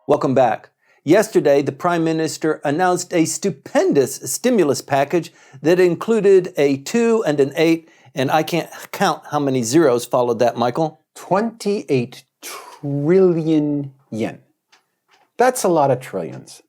Welcome back. Yesterday, the Prime Minister announced a stupendous stimulus package that included a 2 and an 8, and I can't count how many zeros followed that, Michael. 28 trillion yen. That's a lot of trillions.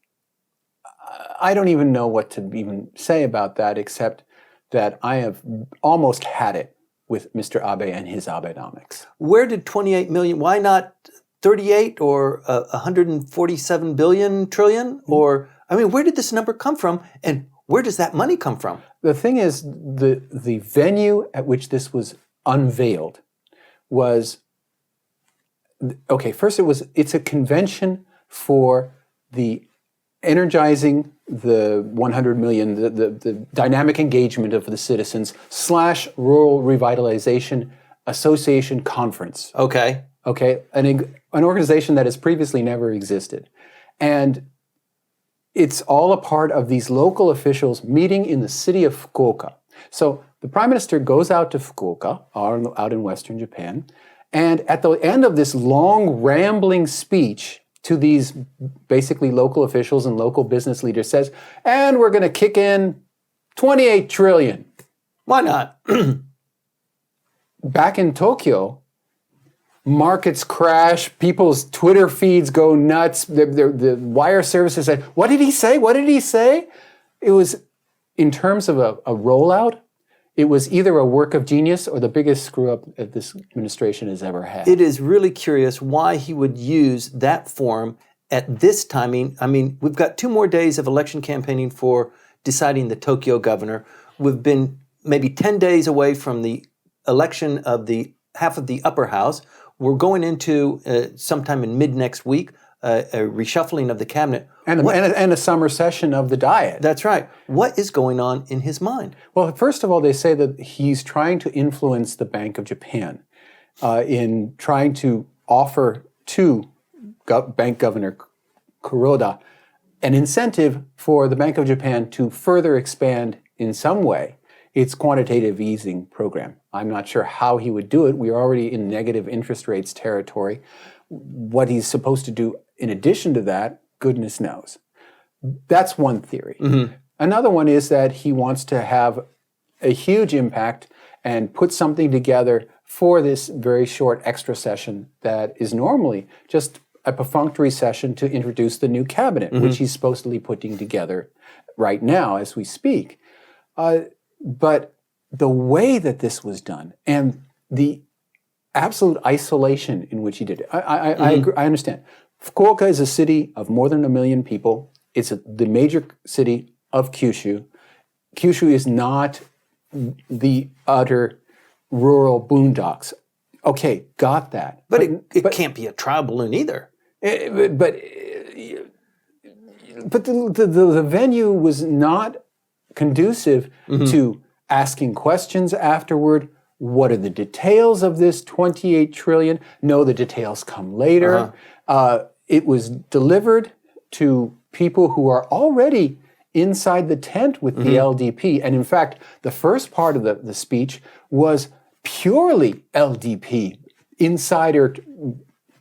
I don't even know what to even say about that, except that I have almost had it with Mr. Abe and his Abenomics. Where did 28 million, why not 38 or 147 billion trillion? Or, where did this number come from, and where does that money come from? The thing is, the venue at which this was unveiled was, okay, first it's a convention for the energizing the 100 million, the dynamic engagement of the citizens / Rural Revitalization Association Conference. Okay. Okay, an organization that has previously never existed. And it's all a part of these local officials meeting in the city of Fukuoka. So the Prime Minister goes out to Fukuoka, out in Western Japan, and at the end of this long, rambling speech to these basically local officials and local business leaders says, and we're going to kick in 28 trillion. Why not? Back in Tokyo, markets crash, people's Twitter feeds go nuts, the wire services say, what did he say? What did he say? It was, in terms of a rollout, it was either a work of genius or the biggest screw-up that this administration has ever had. It is really curious why he would use that form at this timing. We've got 2 more days of election campaigning for deciding the Tokyo governor. We've been maybe 10 days away from the election of the half of the upper house. We're going into sometime in mid-next week, a reshuffling of the cabinet. And a summer session of the Diet. That's right. What is going on in his mind? Well, first of all, they say that he's trying to influence the Bank of Japan in trying to offer to Bank Governor Kuroda an incentive for the Bank of Japan to further expand in some way its quantitative easing program. I'm not sure how he would do it. We are already in negative interest rates territory. What he's supposed to do in addition to that, goodness knows. That's one theory. Mm-hmm. Another one is that he wants to have a huge impact and put something together for this very short extra session that is normally just a perfunctory session to introduce the new cabinet, mm-hmm. which he's supposedly putting together right now as we speak. But the way that this was done and the absolute isolation in which he did it, I agree, I understand. Fukuoka is a city of more than 1 million people. It's the major city of Kyushu. Kyushu is not the utter rural boondocks. Okay, got that. But it can't be a trial balloon either. But the venue was not conducive mm-hmm. to asking questions afterward. What are the details of this 28 trillion? No, the details come later. Uh-huh. It was delivered to people who are already inside the tent with mm-hmm. the LDP. And in fact, the first part of the speech was purely LDP, insider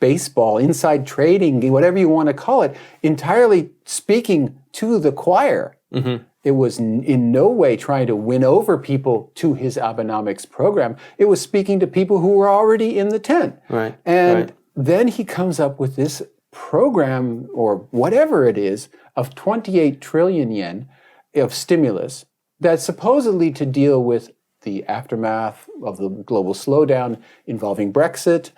baseball, inside trading, whatever you want to call it, entirely speaking to the choir. Mm-hmm. It was in no way trying to win over people to his Abenomics program. It was speaking to people who were already in the tent. Right. And then he comes up with this program, or whatever it is, of 28 trillion yen of stimulus that's supposedly to deal with the aftermath of the global slowdown involving Brexit,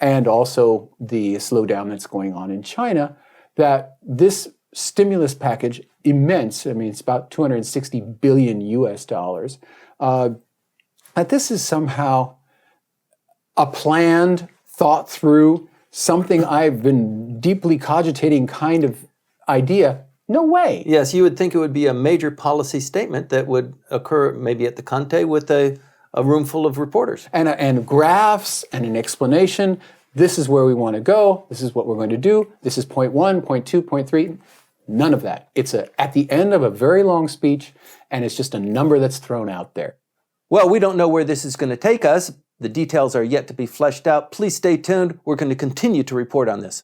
and also the slowdown that's going on in China, that this stimulus package, immense, it's about 260 billion US dollars, that this is somehow a planned, thought through, something I've been deeply cogitating kind of idea. No way. Yes, you would think it would be a major policy statement that would occur maybe at the Conte with a room full of reporters. And graphs and an explanation. This is where we want to go. This is what we're going to do. This is point 1, point 2, point 3. None of that. It's at the end of a very long speech, and it's just a number that's thrown out there. Well, we don't know where this is going to take us. The details are yet to be fleshed out. Please stay tuned. We're going to continue to report on this.